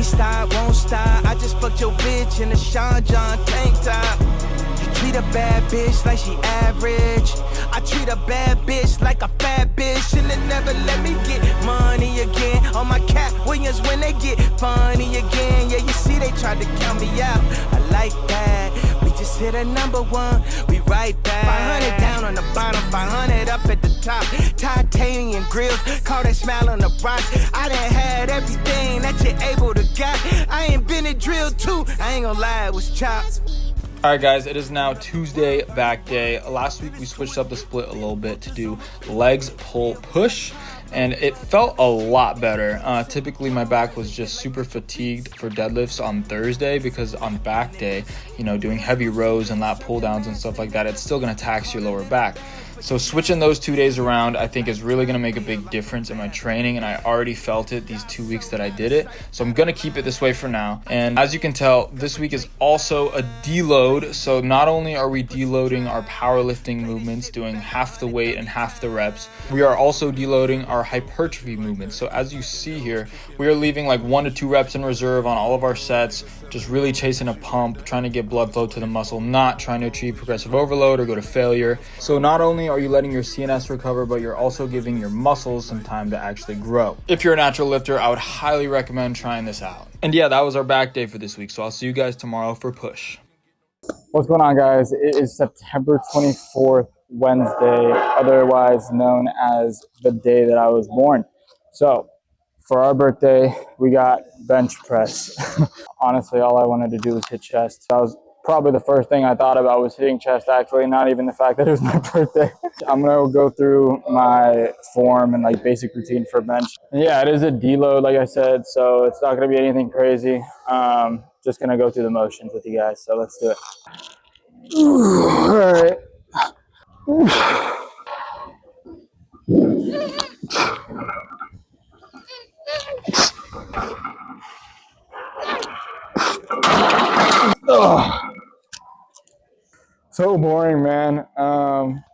Can't stop, won't stop. I just fucked your bitch in a Sean John tank top. Treat a bad bitch like she average. I treat a bad bitch like a fat bitch. And they never let me get money again. On my Cat Williams when they get funny again. Yeah, you see they tried to count me out. I like that. We just hit a #1. We right back. 500 down on the bottom, 500 up at the top. Titanium grills, call that smile on the rocks. I done had everything that you're able to got. I ain't been a drill too. I ain't gonna lie, it was chopped. All right, guys, it is now Tuesday back day. Last week we switched up the split a little bit to do legs, pull, push, and it felt a lot better. Typically my back was just super fatigued for deadlifts on Thursday because on back day, you know, doing heavy rows and lat pull downs and stuff like that, it's still gonna tax your lower back. So switching those 2 days around, I think is really gonna make a big difference in my training, and I already felt it these 2 weeks that I did it. So I'm gonna keep it this way for now. And as you can tell, this week is also a deload. So not only are we deloading our powerlifting movements, doing half the weight and half the reps, we are also deloading our hypertrophy movements. So as you see here, we are leaving like 1 to 2 reps in reserve on all of our sets, just really chasing a pump, trying to get blood flow to the muscle, not trying to achieve progressive overload or go to failure. So not only are you letting your CNS recover, but you're also giving your muscles some time to actually grow. If you're a natural lifter, I would highly recommend trying this out. And yeah, that was our back day for this week. So I'll see you guys tomorrow for push. What's going on, guys? It is September 24th, Wednesday, otherwise known as the day that I was born. So for our birthday, we got bench press. Honestly, all I wanted to do was hit chest. That was probably the first thing I thought about, was hitting chest, actually, not even the fact that it was my birthday. I'm gonna go through my form and like basic routine for bench. And yeah, it is a deload, like I said, so it's not gonna be anything crazy. Just gonna go through the motions with you guys, so let's do it. All right. So boring, man.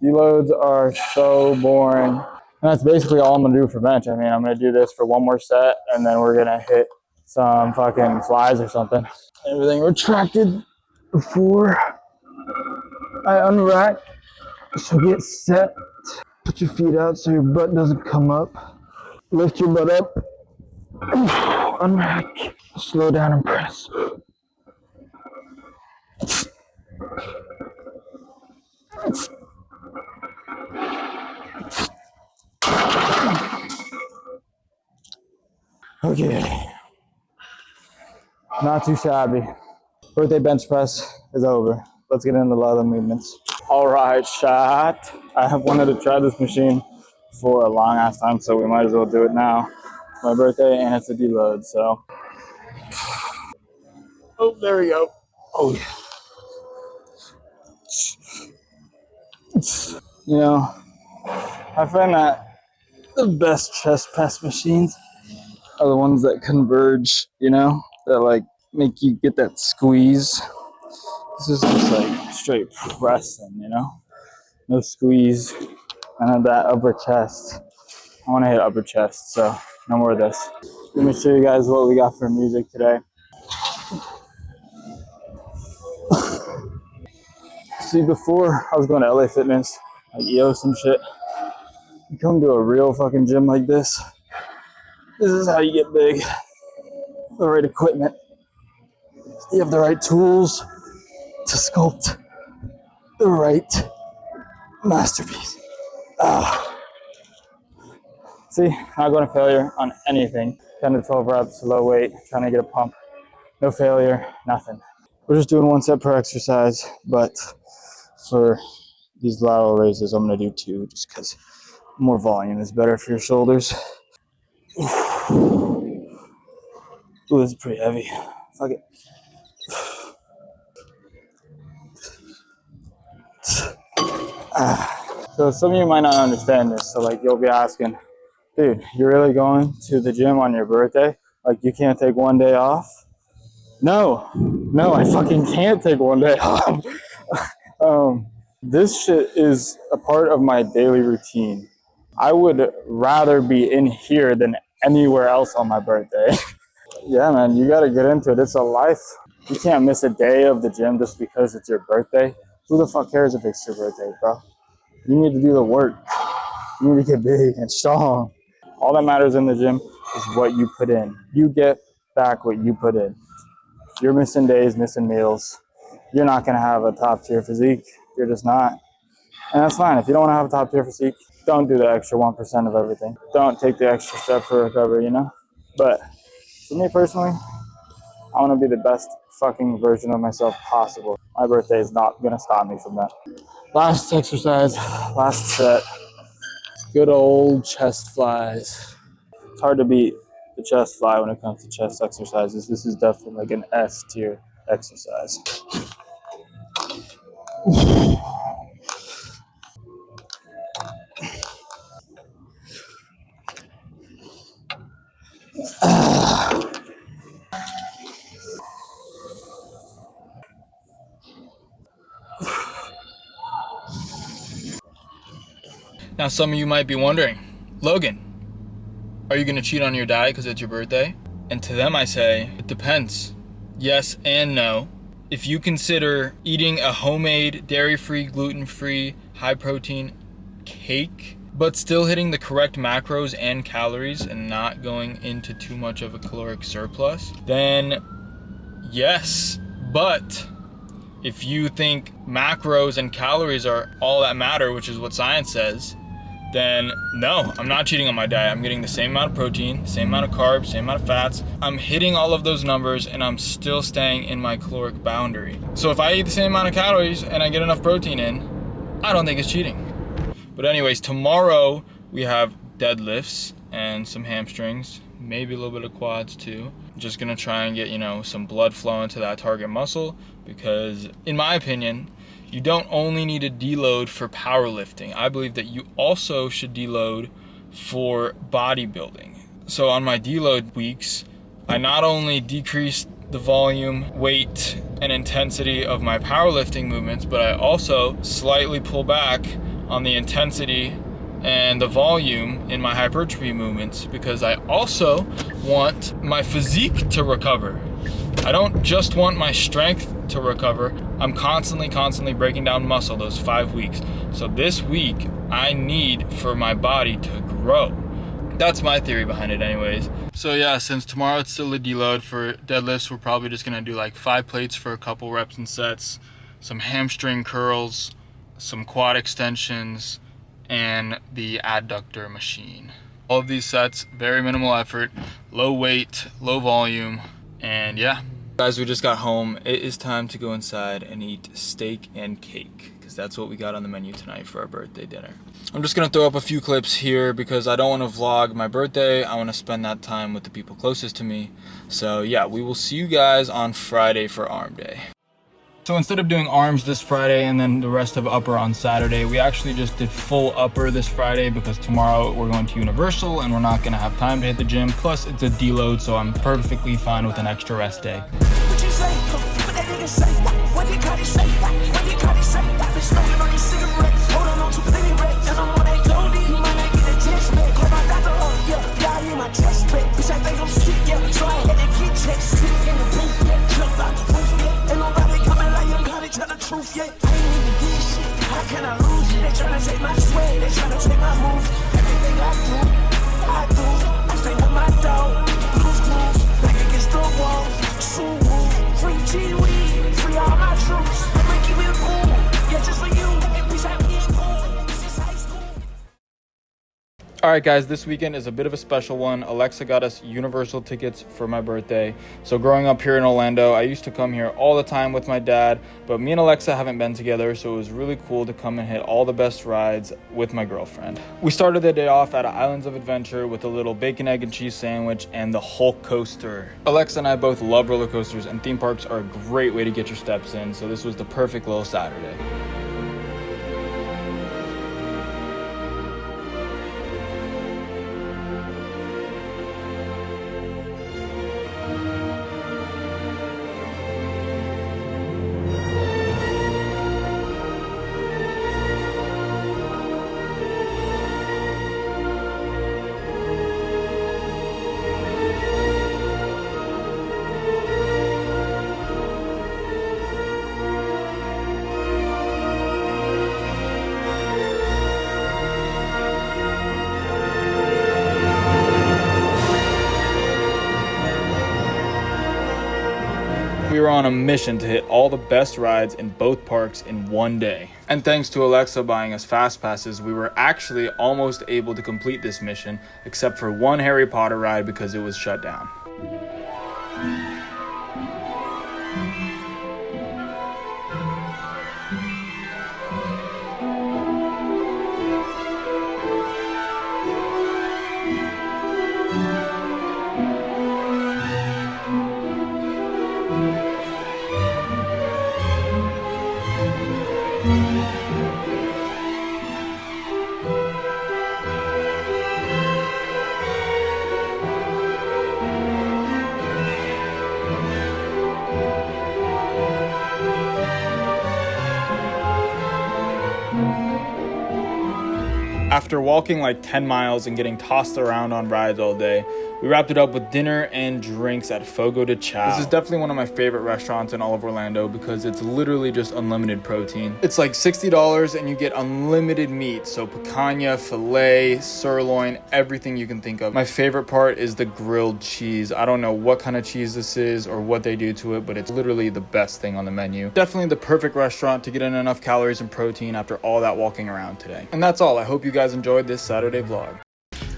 Deloads are so boring. And that's basically all I'm gonna do for bench. I mean, I'm gonna do this for 1 more set, and then we're gonna hit some fucking flies or something. Everything retracted before I unrack. So get set. Put your feet out so your butt doesn't come up. Lift your butt up. Unrack. Slow down and press. Okay. Not too shabby. Birthday bench press is over. Let's get into the other movements. All right, shot. I have wanted to try this machine for a long ass time, so we might as well do it now. It's my birthday and it's a deload, so. Oh, there we go. Oh, yeah. You know, I find that the best chest press machines are the ones that converge, you know, that like make you get that squeeze. This is just like straight pressing, you know, no squeeze. And then that upper chest. I want to hit upper chest, so no more of this. Let me show you guys what we got for music today. See, before I was going to LA Fitness, like EOS and shit. You come to a real fucking gym like this. This is how you get big. The right equipment. You have the right tools to sculpt the right masterpiece. See, not going to failure on anything. 10 to 12 reps, low weight, trying to get a pump. No failure, nothing. We're just doing 1 set per exercise, but for these lateral raises, I'm going to do 2 just because more volume is better for your shoulders. Ooh, this is pretty heavy. Fuck it. So some of you might not understand this. So like you'll be asking, dude, you're really going to the gym on your birthday? Like you can't take 1 day off? No, I fucking can't take 1 day off. This shit is a part of my daily routine. I would rather be in here than anywhere else on my birthday. Yeah, man, you got to get into it. It's a life. You can't miss a day of the gym just because it's your birthday. Who the fuck cares if it's your birthday, bro? You need to do the work. You need to get big and strong. All that matters in the gym is what you put in. You get back what you put in. If you're missing days, missing meals, you're not going to have a top tier physique. You're just not. And that's fine. If you don't want to have a top tier physique, don't do the extra 1% of everything. Don't take the extra step for recovery, you know? But for me personally, I want to be the best fucking version of myself possible. My birthday is not going to stop me from that. Last exercise, last set. Good old chest flies. It's hard to beat the chest fly when it comes to chest exercises. This is definitely like an S tier exercise. Now, some of you might be wondering, Logan, are you gonna cheat on your diet because it's your birthday? And to them I say, it depends. Yes and no. If you consider eating a homemade, dairy-free, gluten-free, high-protein cake, but still hitting the correct macros and calories and not going into too much of a caloric surplus, then yes. But if you think macros and calories are all that matter, which is what science says, then no, I'm not cheating on my diet. I'm getting the same amount of protein, same amount of carbs, same amount of fats. I'm hitting all of those numbers and I'm still staying in my caloric boundary. So if I eat the same amount of calories and I get enough protein in, I don't think it's cheating. But anyways, tomorrow we have deadlifts and some hamstrings, maybe a little bit of quads too. I'm just gonna try and get, some blood flow into that target muscle because in my opinion, you don't only need a deload for powerlifting. I believe that you also should deload for bodybuilding. So on my deload weeks, I not only decrease the volume, weight, and intensity of my powerlifting movements, but I also slightly pull back on the intensity and the volume in my hypertrophy movements because I also want my physique to recover. I don't just want my strength to recover. I'm constantly breaking down muscle those 5 weeks. So this week, I need for my body to grow. That's my theory behind it anyways. So yeah, since tomorrow it's still a deload for deadlifts, we're probably just gonna do like 5 plates for a couple reps and sets, some hamstring curls, some quad extensions, and the adductor machine. All of these sets, very minimal effort, low weight, low volume, and yeah. Guys, we just got home. It is time to go inside and eat steak and cake because that's what we got on the menu tonight for our birthday dinner. I'm just gonna throw up a few clips here because I don't want to vlog my birthday. I want to spend that time with the people closest to me. So yeah, we will see you guys on Friday for arm day. So instead of doing arms this Friday and then the rest of upper on Saturday, we actually just did full upper this Friday because tomorrow we're going to Universal and we're not gonna have time to hit the gym. Plus it's a deload, so I'm perfectly fine with an extra rest day. What you say? What that nigga say? What did Cardi say? What did Cardi say? I've been smoking on these cigarettes, holding on to plenty racks, and I'm on that Goldie. You might not get a test back. Call my doctor up, yeah, I need my chest back. Bitch, I think I'm sick, yeah. So I had to get checked, sit in the booth, yeah. Jump out the roof, yeah. Ain't nobody coming like young Cardi, tell the truth, yeah. I ain't even did shit. How can I lose? They tryna take my swag, they tryna take my moves. Everything I do. I stay with my dog. Blues clues, back against the wall. Free G-Weed, free all my troops. I'ma keep it cool, yeah, just for you. Bitch, I get cool, since high school. All right, guys, this weekend is a bit of a special one. Alexa got us Universal tickets for my birthday. So growing up here in Orlando, I used to come here all the time with my dad, but me and Alexa haven't been together, so it was really cool to come and hit all the best rides with my girlfriend. We started the day off at Islands of Adventure with a little bacon, egg, and cheese sandwich and the Hulk coaster. Alexa and I both love roller coasters, and theme parks are a great way to get your steps in, so this was the perfect little Saturday. we were on a mission to hit all the best rides in both parks in one day. And thanks to Alexa buying us fast passes, we were actually almost able to complete this mission, except for one Harry Potter ride because it was shut down. After walking like 10 miles and getting tossed around on rides all day, we wrapped it up with dinner and drinks at Fogo de Chao. This is definitely one of my favorite restaurants in all of Orlando because it's literally just unlimited protein. It's like $60 and you get unlimited meat, so picanha, filet, sirloin, everything you can think of. My favorite part is the grilled cheese. I don't know what kind of cheese this is or what they do to it, but it's literally the best thing on the menu. Definitely the perfect restaurant to get in enough calories and protein after all that walking around today. And that's all. I hope you guys enjoyed this Saturday vlog.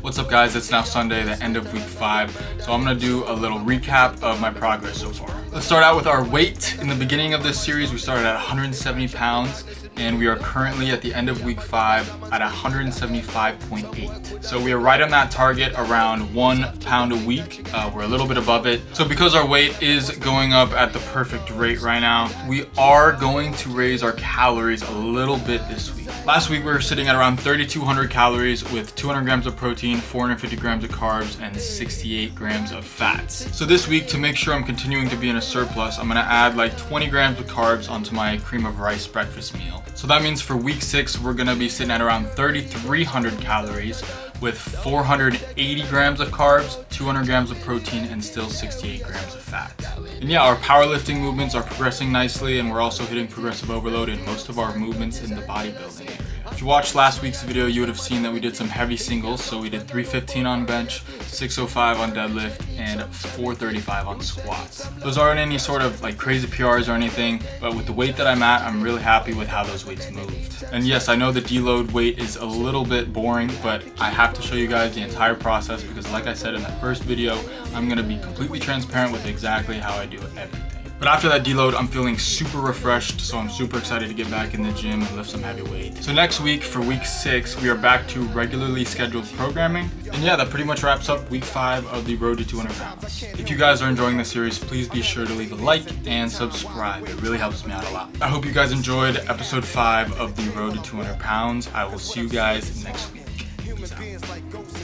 What's up guys, it's now Sunday, the end of week 5, so I'm gonna do a little recap of my progress so far. Let's start out with our weight. In the beginning of this series, we started at 170 pounds, and we are currently at the end of week 5 at 175.8. So we are right on that target, around 1 pound a week. We're a little bit above it. So because our weight is going up at the perfect rate right now, we are going to raise our calories a little bit this week. Last week we were sitting at around 3,200 calories with 200 grams of protein, 450 grams of carbs, and 68 grams of fats. So this week, to make sure I'm continuing to be in a surplus, I'm gonna add like 20 grams of carbs onto my cream of rice breakfast meal. So that means for week 6, we're gonna be sitting at around 3,300 calories with 480 grams of carbs, 200 grams of protein, and still 68 grams of fat. And yeah, our powerlifting movements are progressing nicely, and we're also hitting progressive overload in most of our movements in the bodybuilding area. If you watched last week's video, you would have seen that we did some heavy singles. So we did 315 on bench, 605 on deadlift, and 435 on squats. Those aren't any sort of like crazy PRs or anything, but with the weight that I'm at, I'm really happy with how those weights moved. And yes, I know the deload weight is a little bit boring, but I have to show you guys the entire process because like I said in the first video, I'm gonna be completely transparent with exactly how I do everything. But after that deload, I'm feeling super refreshed, so I'm super excited to get back in the gym and lift some heavy weight. So next week, for week 6, we are back to regularly scheduled programming. And yeah, that pretty much wraps up week 5 of the Road to 200 Pounds. If you guys are enjoying the series, please be sure to leave a like and subscribe. It really helps me out a lot. I hope you guys enjoyed episode 5 of the Road to 200 Pounds. I will see you guys next week. Peace out.